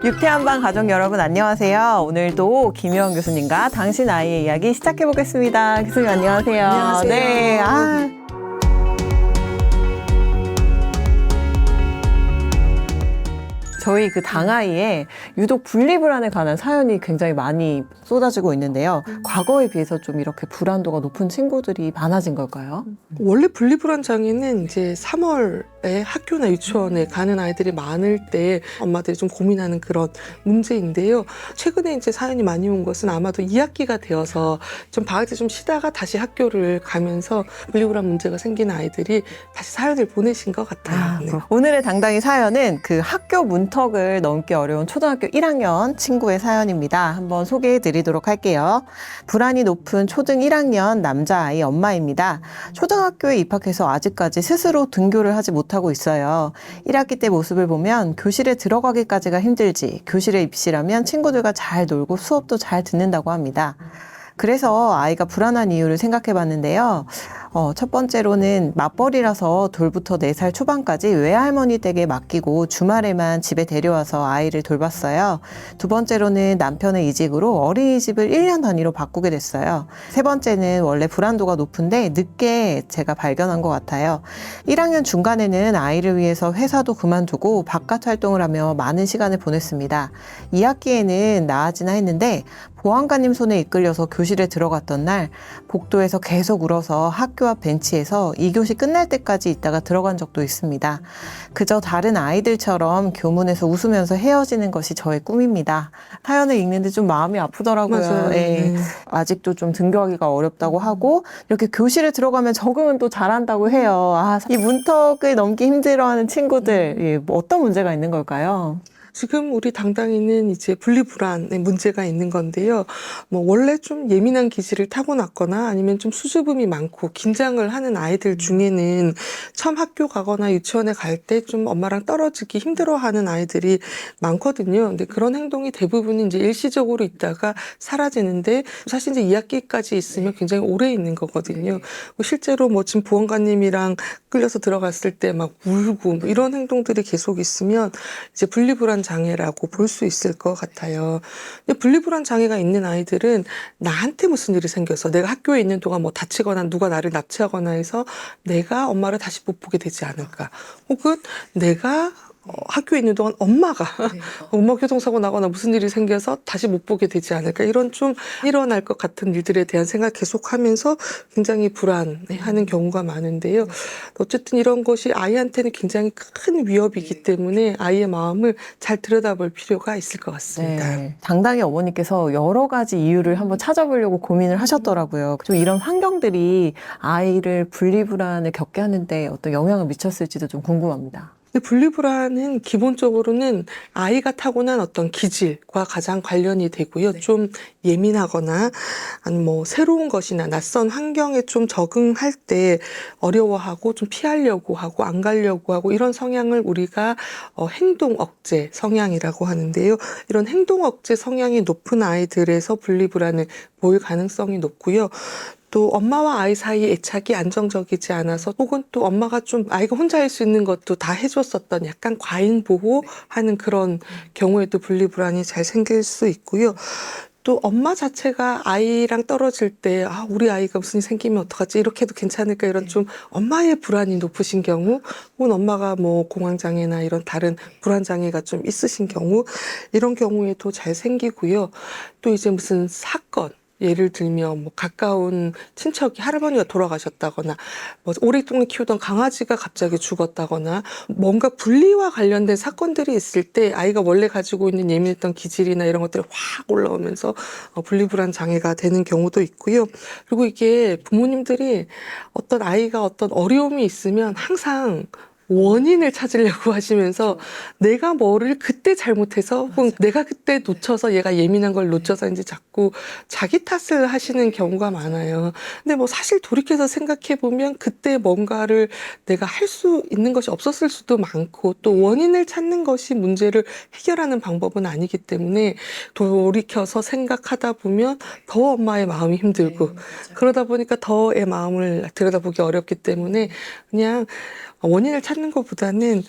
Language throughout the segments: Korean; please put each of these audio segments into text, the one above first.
유쾌한방 가족 여러분 안녕하세요. 오늘도 김효원 교수님과 당신 아이의 이야기 시작해 보겠습니다. 교수님 안녕하세요. 안녕하세요. 네. 저희 그 당아이에 유독 분리불안에 관한 사연이 굉장히 많이 쏟아지고 있는데요. 과거에 비해서 좀 이렇게 불안도가 높은 친구들이 많아진 걸까요? 원래 분리불안 장애는 이제 3월에 학교나 유치원에 가는 아이들이 많을 때 엄마들이 좀 고민하는 그런 문제인데요. 최근에 이제 사연이 많이 온 것은 아마도 2학기가 되어서 좀 방학 때 좀 쉬다가 다시 학교를 가면서 분리불안 문제가 생긴 아이들이 다시 사연을 보내신 것 같아요. 네. 오늘의 당당히 사연은 그 학교 문턱을 넘기 어려운 초등학교 1학년 친구의 사연입니다. 한번 소개해 드리도록 할게요. 불안이 높은 초등 1학년 남자아이 엄마입니다. 초등학교에 입학해서 아직까지 스스로 등교를 하지 못하고 있어요. 1학기 때 모습을 보면 교실에 들어가기까지가 힘들지 교실에 입실하면 친구들과 잘 놀고 수업도 잘 듣는다고 합니다. 그래서 아이가 불안한 이유를 생각해 봤는데요. 첫 번째로는 맞벌이라서 돌부터 4살 초반까지 외할머니 댁에 맡기고 주말에만 집에 데려와서 아이를 돌봤어요. 두 번째로는 남편의 이직으로 어린이집을 1년 단위로 바꾸게 됐어요. 세 번째는 원래 불안도가 높은데 늦게 제가 발견한 것 같아요. 1학년 중간에는 아이를 위해서 회사도 그만두고 바깥 활동을 하며 많은 시간을 보냈습니다. 2학기에는 나아지나 했는데 보안관님 손에 이끌려서 교실에 들어갔던 날 복도에서 계속 울어서 학교 앞 벤치에서 2교시 끝날 때까지 있다가 들어간 적도 있습니다. 그저 다른 아이들처럼 교문에서 웃으면서 헤어지는 것이 저의 꿈입니다. 사연을 읽는데 좀 마음이 아프더라고요. 맞아요. 예. 네. 아직도 좀 등교하기가 어렵다고 하고 이렇게 교실에 들어가면 적응은 또 잘한다고 해요. 이 문턱을 넘기 힘들어하는 친구들 예, 뭐 어떤 문제가 있는 걸까요? 지금 우리 당당이는 이제 분리불안의 문제가 있는 건데요. 뭐 원래 좀 예민한 기질을 타고났거나 아니면 좀 수줍음이 많고 긴장을 하는 아이들 중에는 처음 학교 가거나 유치원에 갈 때 좀 엄마랑 떨어지기 힘들어하는 아이들이 많거든요. 근데 그런 행동이 대부분 이제 일시적으로 있다가 사라지는데 사실 이제 2학기까지 있으면 굉장히 오래 있는 거거든요. 실제로 뭐 지금 보안관님이랑 끌려서 들어갔을 때 막 울고 뭐 이런 행동들이 계속 있으면 이제 분리불안 장애라고 볼 수 있을 것 같아요. 근데 분리불안 장애가 있는 아이들은 나한테 무슨 일이 생겨서 내가 학교에 있는 동안 뭐 다치거나 누가 나를 납치하거나 해서 내가 엄마를 다시 못 보게 되지 않을까. 혹은 내가 학교에 있는 동안 엄마가 엄마 교통사고 나거나 무슨 일이 생겨서 다시 못 보게 되지 않을까. 이런 좀 일어날 것 같은 일들에 대한 생각 계속하면서 굉장히 불안해하는 경우가 많은데요. 어쨌든 이런 것이 아이한테는 굉장히 큰 위협이기 때문에 아이의 마음을 잘 들여다볼 필요가 있을 것 같습니다. 네. 당당히 어머니께서 여러 가지 이유를 한번 찾아보려고 고민을 하셨더라고요. 좀 이런 환경들이 아이를 분리불안을 겪게 하는데 어떤 영향을 미쳤을지도 좀 궁금합니다. 근데 분리불안은 기본적으로는 아이가 타고난 어떤 기질과 가장 관련이 되고요. 좀 예민하거나 아니면 뭐 새로운 것이나 낯선 환경에 좀 적응할 때 어려워하고 좀 피하려고 하고 안 가려고 하고 이런 성향을 우리가 행동 억제 성향이라고 하는데요. 이런 행동 억제 성향이 높은 아이들에서 분리불안을 보일 가능성이 높고요. 또 엄마와 아이 사이 애착이 안정적이지 않아서 혹은 또 엄마가 좀 아이가 혼자 할 수 있는 것도 다 해줬었던 약간 과잉 보호하는 그런 경우에도 분리불안이 잘 생길 수 있고요. 또 엄마 자체가 아이랑 떨어질 때 우리 아이가 무슨 일이 생기면 어떡하지 이렇게 해도 괜찮을까 이런 좀 엄마의 불안이 높으신 경우 혹은 엄마가 뭐 공황장애나 이런 다른 불안장애가 좀 있으신 경우 이런 경우에도 잘 생기고요. 또 이제 무슨 사건 예를 들면 뭐 가까운 친척이 할아버지가 돌아가셨다거나 뭐 오랫동안 키우던 강아지가 갑자기 죽었다거나 뭔가 분리와 관련된 사건들이 있을 때 아이가 원래 가지고 있는 예민했던 기질이나 이런 것들이 확 올라오면서 분리불안 장애가 되는 경우도 있고요. 그리고 이게 부모님들이 어떤 아이가 어떤 어려움이 있으면 항상 원인을 찾으려고 하시면서 내가 뭐를 그때 잘못해서 혹은 내가 그때 놓쳐서 얘가 예민한 걸 놓쳐서 이제 자꾸 자기 탓을 하시는 경우가 많아요. 근데 뭐 사실 돌이켜서 생각해 보면 그때 뭔가를 내가 할 수 있는 것이 없었을 수도 많고 또 원인을 찾는 것이 문제를 해결하는 방법은 아니기 때문에 돌이켜서 생각하다 보면 더 엄마의 마음이 힘들고 그러다 보니까 더 애 마음을 들여다보기 어렵기 때문에 그냥 원인을 찾는 것보다는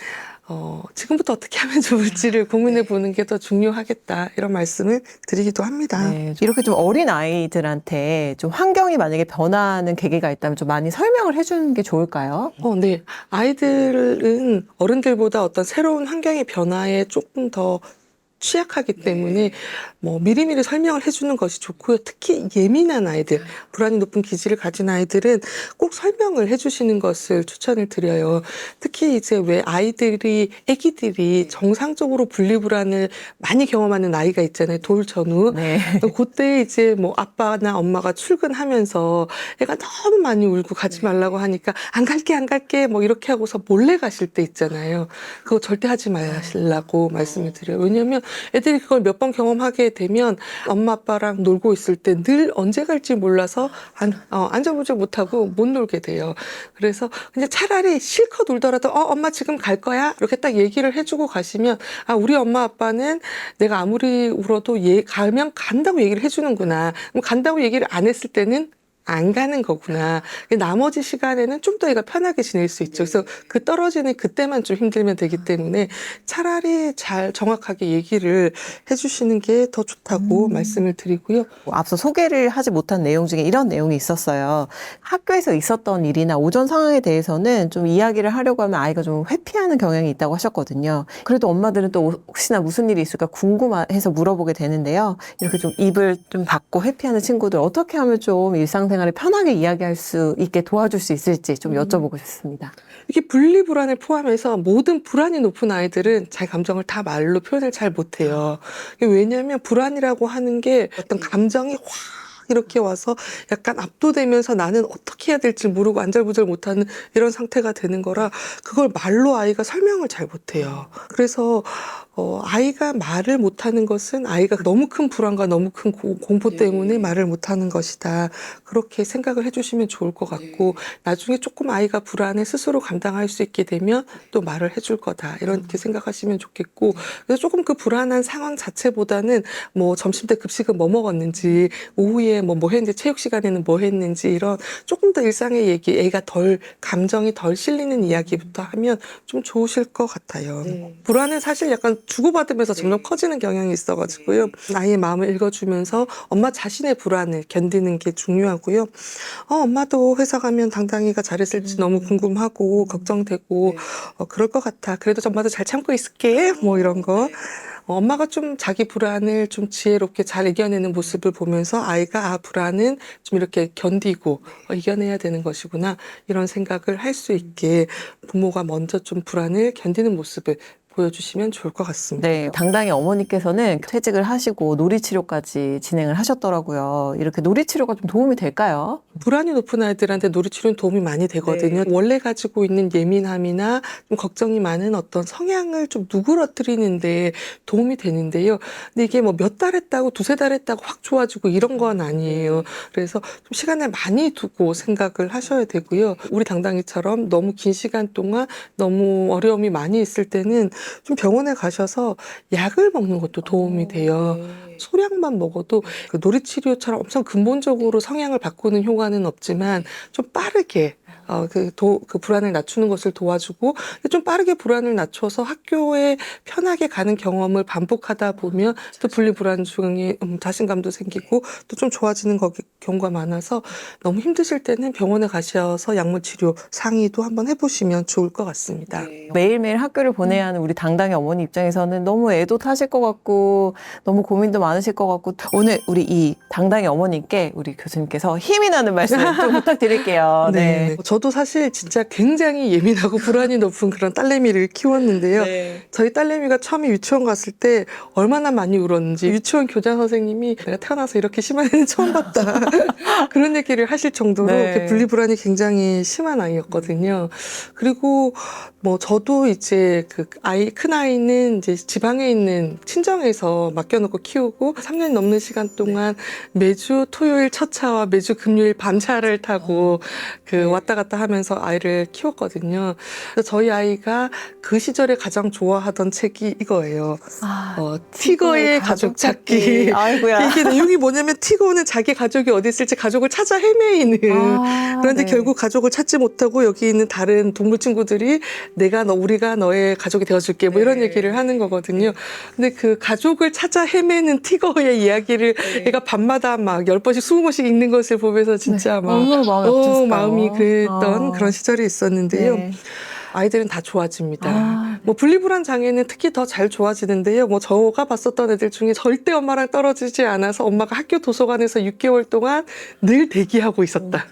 지금부터 어떻게 하면 좋을지를 고민해 보는 게 더 중요하겠다 이런 말씀을 드리기도 합니다. 네, 이렇게 좀 어린 아이들한테 좀 환경이 만약에 변하는 계기가 있다면 좀 많이 설명을 해주는 게 좋을까요? 네. 아이들은 어른들보다 어떤 새로운 환경의 변화에 조금 더 취약하기 때문에 뭐 미리미리 설명을 해주는 것이 좋고요. 특히 예민한 아이들, 불안이 높은 기질을 가진 아이들은 꼭 설명을 해주시는 것을 추천을 드려요. 특히 이제 왜 아기들이 정상적으로 분리불안을 많이 경험하는 나이가 있잖아요. 돌 전후. 네. 그때 이제 뭐 아빠나 엄마가 출근하면서 애가 너무 많이 울고 가지 말라고 하니까 안 갈게 뭐 이렇게 하고서 몰래 가실 때 있잖아요. 그거 절대 하지 마시라고 말씀을 드려요. 왜냐면 애들이 그걸 몇 번 경험하게 되면 엄마 아빠랑 놀고 있을 때 늘 언제 갈지 몰라서 앉아보지 못하고 못 놀게 돼요. 그래서 그냥 차라리 실컷 울더라도 엄마 지금 갈 거야? 이렇게 딱 얘기를 해주고 가시면 우리 엄마 아빠는 내가 아무리 울어도 가면 간다고 얘기를 해주는구나. 그럼 간다고 얘기를 안 했을 때는 안 가는 거구나. 나머지 시간에는 좀 더 애가 편하게 지낼 수 있죠. 그래서 그 떨어지는 그때만 좀 힘들면 되기 때문에 차라리 잘 정확하게 얘기를 해주시는 게 더 좋다고 말씀을 드리고요. 앞서 소개를 하지 못한 내용 중에 이런 내용이 있었어요. 학교에서 있었던 일이나 오전 상황에 대해서는 좀 이야기를 하려고 하면 아이가 좀 회피하는 경향이 있다고 하셨거든요. 그래도 엄마들은 또 혹시나 무슨 일이 있을까 궁금해서 물어보게 되는데요. 이렇게 좀 입을 좀 닫고 회피하는 친구들 어떻게 하면 좀 일상생활에 편하게 이야기할 수 있게 도와줄 수 있을지 좀 여쭤보고 싶습니다. 이게 분리불안을 포함해서 모든 불안이 높은 아이들은 자기 감정을 다 말로 표현을 잘 못해요. 왜냐하면 불안이라고 하는 게 어떤 감정이 확 이렇게 와서 약간 압도되면서 나는 어떻게 해야 될지 모르고 안절부절 못하는 이런 상태가 되는 거라 그걸 말로 아이가 설명을 잘 못해요. 그래서 아이가 말을 못하는 것은 아이가 너무 큰 불안과 너무 큰 공포 때문에 말을 못하는 것이다. 그렇게 생각을 해주시면 좋을 것 같고 나중에 조금 아이가 불안을 스스로 감당할 수 있게 되면 또 말을 해줄 거다. 이렇게 생각하시면 좋겠고 그래서 조금 그 불안한 상황 자체보다는 뭐 점심때 급식은 뭐 먹었는지 오후에 뭐 했는지 체육 시간에는 뭐 했는지 이런 조금 더 일상의 얘기 애가 감정이 덜 실리는 이야기부터 하면 좀 좋으실 것 같아요. 불안은 사실 약간 주고받으면서 점점 커지는 경향이 있어가지고요. 아이의 마음을 읽어주면서 엄마 자신의 불안을 견디는 게 중요하고요. 엄마도 회사 가면 당당히가 잘했을지 너무 궁금하고 걱정되고 그럴 것 같아. 그래도 엄마도 잘 참고 있을게. 뭐 이런 거. 엄마가 좀 자기 불안을 좀 지혜롭게 잘 이겨내는 모습을 보면서 아이가 불안은 좀 이렇게 견디고 이겨내야 되는 것이구나 이런 생각을 할 수 있게 부모가 먼저 좀 불안을 견디는 모습을 보여주시면 좋을 것 같습니다. 네, 당당히 어머니께서는 퇴직을 하시고 놀이치료까지 진행을 하셨더라고요. 이렇게 놀이치료가 좀 도움이 될까요? 불안이 높은 아이들한테 놀이치료는 도움이 많이 되거든요. 원래 가지고 있는 예민함이나 좀 걱정이 많은 어떤 성향을 좀 누그러뜨리는데 도움이 되는데요. 근데 이게 뭐 몇 달 했다고 두세 달 했다고 확 좋아지고 이런 건 아니에요. 그래서 좀 시간을 많이 두고 생각을 하셔야 되고요. 우리 당당이처럼 너무 긴 시간 동안 너무 어려움이 많이 있을 때는 좀 병원에 가셔서 약을 먹는 것도 도움이 돼요. 소량만 먹어도 그 놀이치료처럼 엄청 근본적으로 성향을 바꾸는 효과는 없지만 좀 빠르게 그 불안을 낮추는 것을 도와주고 좀 빠르게 불안을 낮춰서 학교에 편하게 가는 경험을 반복하다 보면 또 분리불안 중에 자신감도 생기고 또 좀 좋아지는 경우가 많아서 너무 힘드실 때는 병원에 가셔서 약물치료 상의도 한번 해보시면 좋을 것 같습니다. 매일매일 학교를 보내야 하는 우리 당당의 어머니 입장에서는 너무 애도 타실 것 같고 너무 고민도 많으실 것 같고 오늘 우리 이 당당의 어머님께 우리 교수님께서 힘이 나는 말씀 좀 부탁드릴게요. 네. 저도 사실 진짜 굉장히 예민하고 불안이 높은 그런 딸내미를 키웠는데요. 저희 딸내미가 처음에 유치원 갔을 때 얼마나 많이 울었는지 유치원 교장 선생님이 내가 태어나서 이렇게 심한 애는 처음 봤다. 그런 얘기를 하실 정도로 이렇게 분리불안이 굉장히 심한 아이였거든요. 그리고 뭐 저도 이제 큰 아이는 이제 지방에 있는 친정에서 맡겨놓고 키우고 3년 넘는 시간 동안 매주 토요일 첫 차와 매주 금요일 밤차를 타고 왔다 갔다 갔다 하면서 아이를 키웠거든요. 그래서 저희 아이가 그 시절에 가장 좋아하던 책이 이거예요. 티거의 가족 찾기. 아이고야. 이게 내용이 뭐냐면 티거는 자기 가족이 어디 있을지 가족을 찾아 헤매이는. 그런데 네. 결국 가족을 찾지 못하고 여기 있는 다른 동물 친구들이 우리가 너의 가족이 되어줄게 뭐 이런 얘기를 하는 거거든요. 근데 그 가족을 찾아 헤매는 티거의 이야기를 얘가 밤마다 막 10번씩 20번씩 읽는 것을 보면서 진짜 막 얼마나 마음이 아팠을까요? 마음이 그랬던 그런 시절이 있었는데요. 네. 아이들은 다 좋아집니다. 네. 뭐 분리불안 장애는 특히 더 잘 좋아지는데요. 뭐 저가 봤었던 애들 중에 절대 엄마랑 떨어지지 않아서 엄마가 학교 도서관에서 6개월 동안 늘 대기하고 있었다.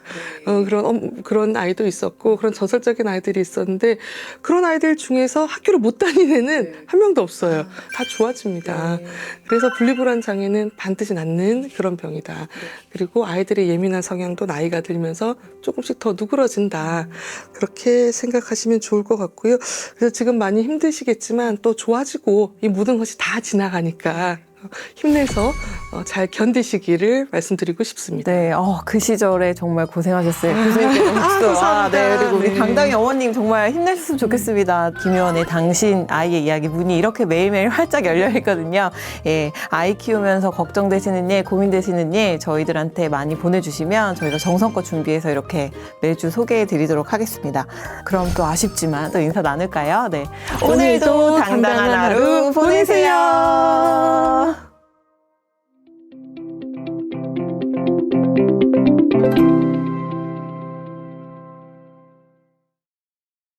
그런 아이도 있었고 그런 저설적인 아이들이 있었는데 그런 아이들 중에서 학교를 못 다니는 애는 한 명도 없어요. 다 좋아집니다. 그래서 분리불안 장애는 반드시 낫는 그런 병이다. 그리고 아이들의 예민한 성향도 나이가 들면서 조금씩 더 누그러진다. 그렇게 생각하시면 좋을 것 같고요. 그래서 지금 많이 힘드시겠지만 또 좋아지고 이 모든 것이 다 지나가니까 힘내서 잘 견디시기를 말씀드리고 싶습니다. 네, 그 시절에 정말 고생하셨어요. 교수님께서 박수. 감사합니다. 그리고 우리 네. 당당히 어머님 정말 힘내셨으면 좋겠습니다. 김효원의 당신 아이의 이야기 문이 이렇게 매일매일 활짝 열려 있거든요. 예, 아이 키우면서 걱정되시는 일, 고민되시는 일 저희들한테 많이 보내주시면 저희가 정성껏 준비해서 이렇게 매주 소개해드리도록 하겠습니다. 그럼 또 아쉽지만 또 인사 나눌까요? 네, 오늘도 당당한 하루 보내세요.